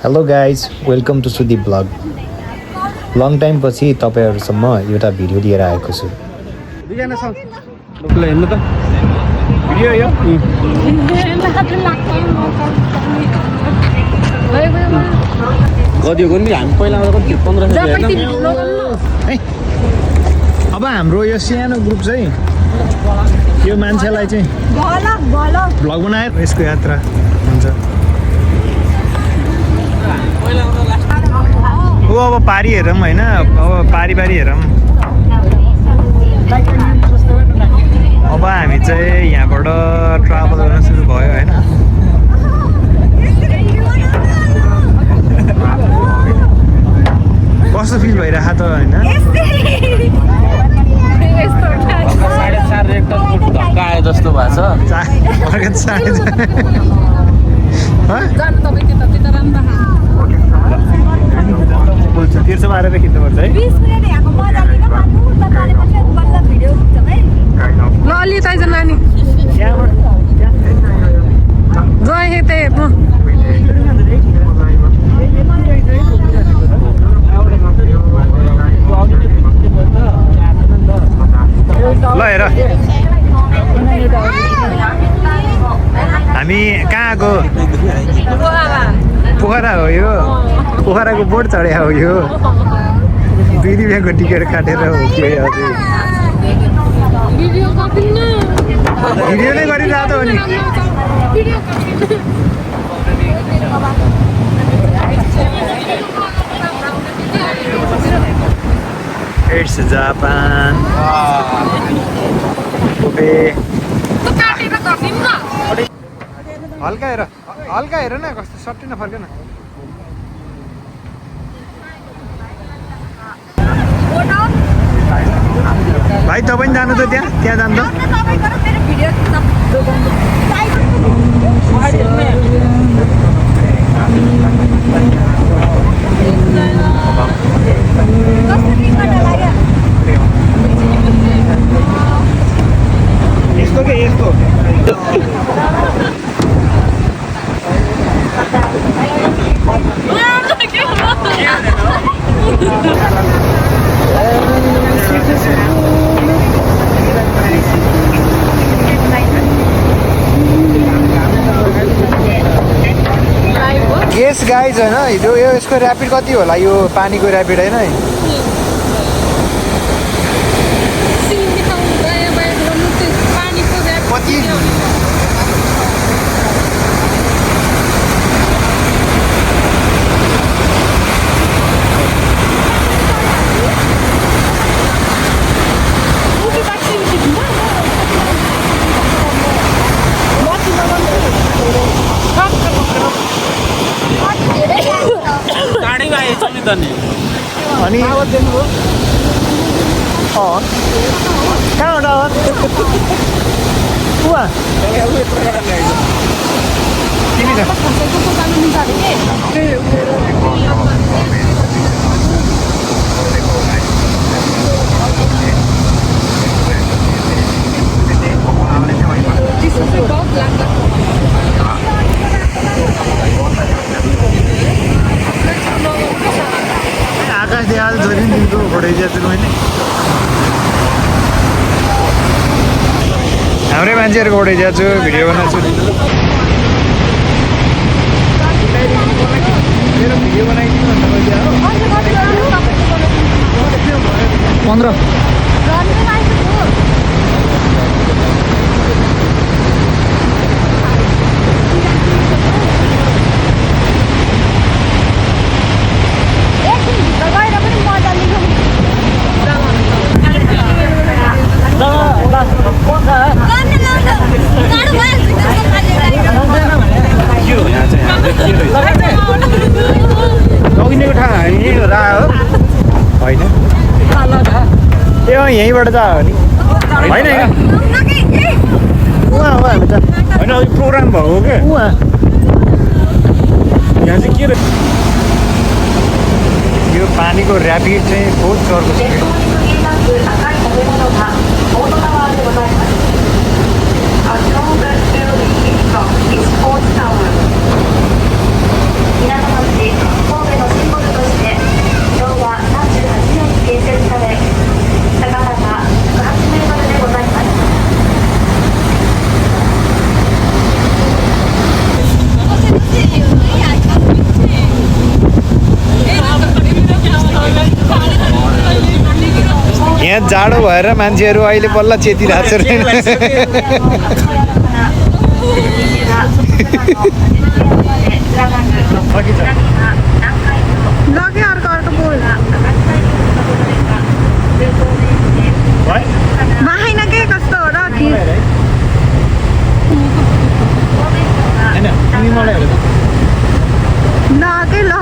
Hello guys welcome to Sudeep blog long time पछि तपाईँहरूसम्म एउटा भिडियो लिएर आएको छु अब हाम्रो यो सानो ग्रुप चाहिँ यो मान्छेलाई चाहिँ भ्लग बनाएर यसको यात्रा हुन्छ ओ अब पारी हेरौँ होइन अब पारी हेरौँ अब हामी चाहिँ यहाँबाट ट्राभल गर्न सुरु भयो होइन कस्तो फिल भइरहेको त होइन जस्तो भएको छ तिर्सो मारेर खिच्नुपर्छ है ल अलि त नानी गए हेर्दै हेर्नु ल हेर हामी कहाँ आएको पोखरा हो यो पोखराको बोट चढ्या हो यो 2 रुपियाँको टिकट काटेर हो के हजुर भिडियो नै गरिरहेको त हो नि इट्स जापान हल्का हेर न कस्तो सट्टै नफर्केन भाइ तपाईँ जानु त त्यहाँ जानु त यस्तो यस गाइज होइन हिजो यसको ऱ्यापिड कति होला यो पानीको ऱ्यापिड होइन कति अनि कहाँबाट आकाश देहाल धोरी दिनको फोटो खिचेको छु मैले हाम्रै मान्छेहरूको फोटो खिचेको छु भिडियो बनाएको छु मेरो भिडियो बनाइदिनु भन्दा 15 होइन त्यो यहीँबाट त हो नि होइन उहाँ हो हामी त होइन प्रोग्राम भएको क्या उहाँ यहाँ चाहिँ के यो पानीको ऱ्यापिड चाहिँ बहुत चर्को छ जाडो भएर मान्छेहरू अहिले बल्ल चेतिरहेको छ लगे अर्को अर्को बोल बाहेन के कस्तो हो र कि लगे ल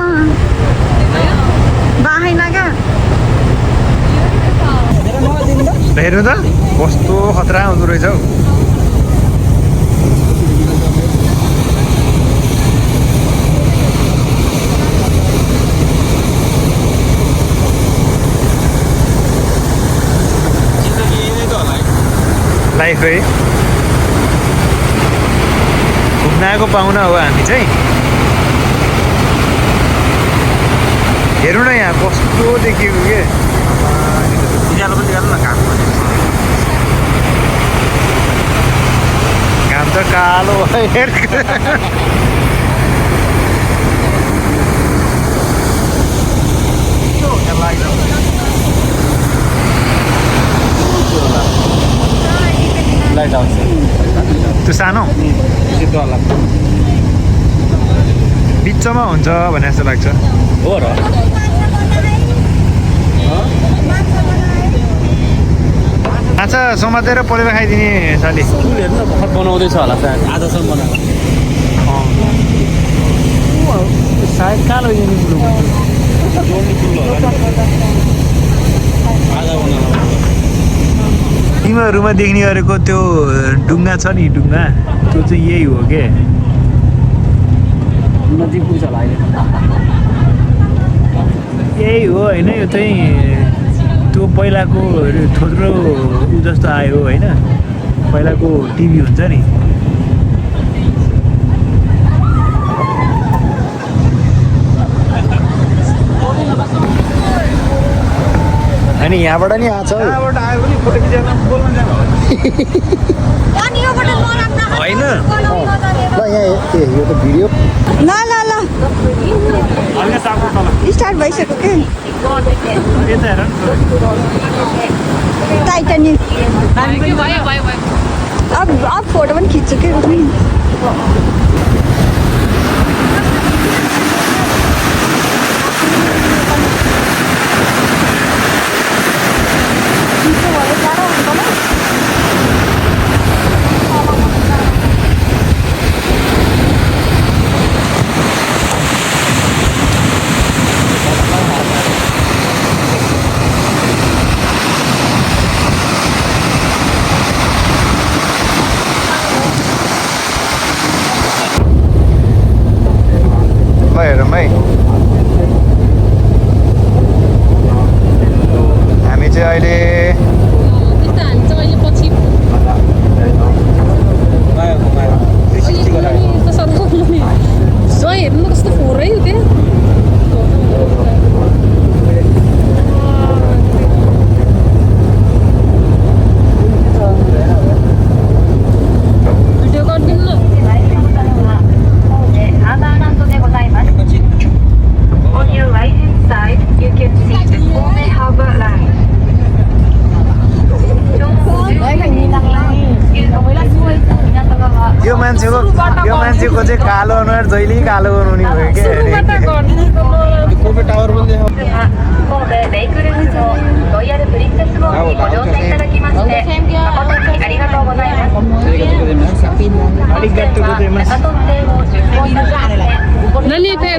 बाहेन क्या हेर्नु त कस्तो खतरा हुँदो रहेछ हौ लाइफ है घुम्न आएको पाहुना हो हामी चाहिँ हेर्नु न यहाँ कस्तो देखिएको के घाम त कालो लाइट हाउस त्यो सानो बिचमा हुन्छ भने जस्तो लाग्छ हो र माछा समातेर पोलेर खाइदिने साली हेर्नु न भर्खर बनाउँदैछ होला सायद आजसम्म बनाएको सायद कालो तिमीहरूमा देख्ने गरेको त्यो डुङ्गा छ नि डुङ्गा त्यो चाहिँ यही हो के नजिक पुग्छ होला अहिले यही हो होइन यो चाहिँ त्यो पहिलाको थोत्रो उ जस्तो आयो होइन पहिलाको टिभी हुन्छ नि अनि यहाँबाट नि आएको छ यहाँबाट आयो भने फोटो खिचेर बोल्न जानु होइन ल यहाँ यो त भिडियो ल ल ल स्टार्ट भइसक्यो के यता हेर टाइटानिक अब फोटो पनि खिच्छु के हेरौँ है हामी चाहिँ अहिले हेर्नु कस्तो फोरै हो त्यो भिडियो गरिदिनु न On your right hand side, you can see the Pune Harbor Line. यो मान्छेको चाहिँ कालो अनुहार जहिले कालो बनाउने भयो क्या कोपे टावर पनि देखो 神戸ベイクルーズのロイヤルプリンセス号にご乗船いただきまして誠にありがとうございます。本船は中戸線を出港いたしまして नानी त्यहाँ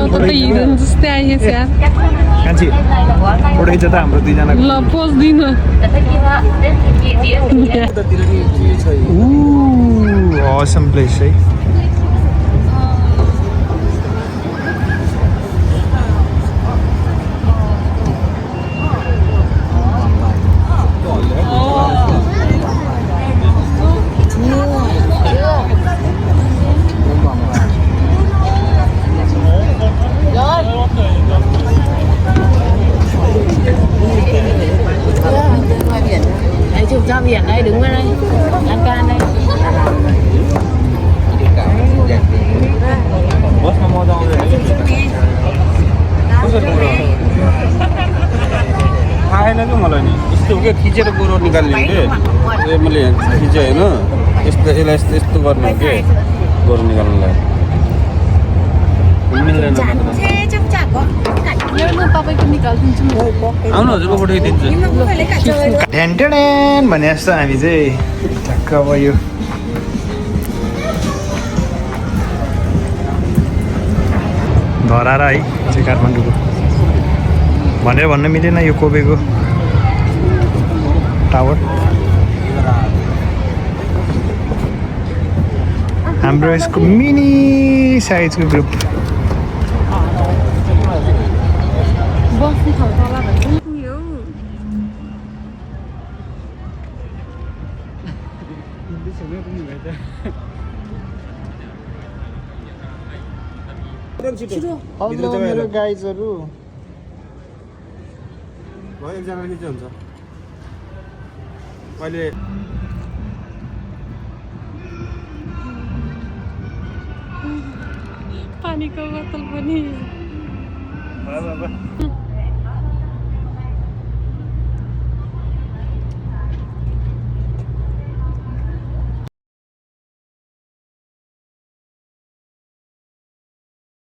त हिँड्नु जस्तै आइएछ यार कान्छी फोटो खिच्छ त हाम्रो दुईजनाको ल पोज दिनु 座席は全席自由席です。 awesome place है Chụp cho biển đây, đứng bên đây. Lan can đây. निकाल्ने कि मैले खिचेँ होइन यस्तो यसलाई यस्तो यस्तो गर्नु कि गोरु निकाल्नुलाई मिल्दैन तपाईँको निकालिदिन्छु म आउनु हजुरको पठाइदिन्छु ढ्यान्टेन भने जस्तो हामी चाहिँ ठ्याक्क अब यो धरारा है चाहिँ काठमाडौँको भनेर भन्न मिलेन यो कोबेको टावर हाम्रो यसको मिनी साइजको ग्रुप बस्ने ठाउँ तल भन्छ नि यो मेरो गाइजहरू एकजना खिच्यो हुन्छ अहिले पानीको बोतल पनि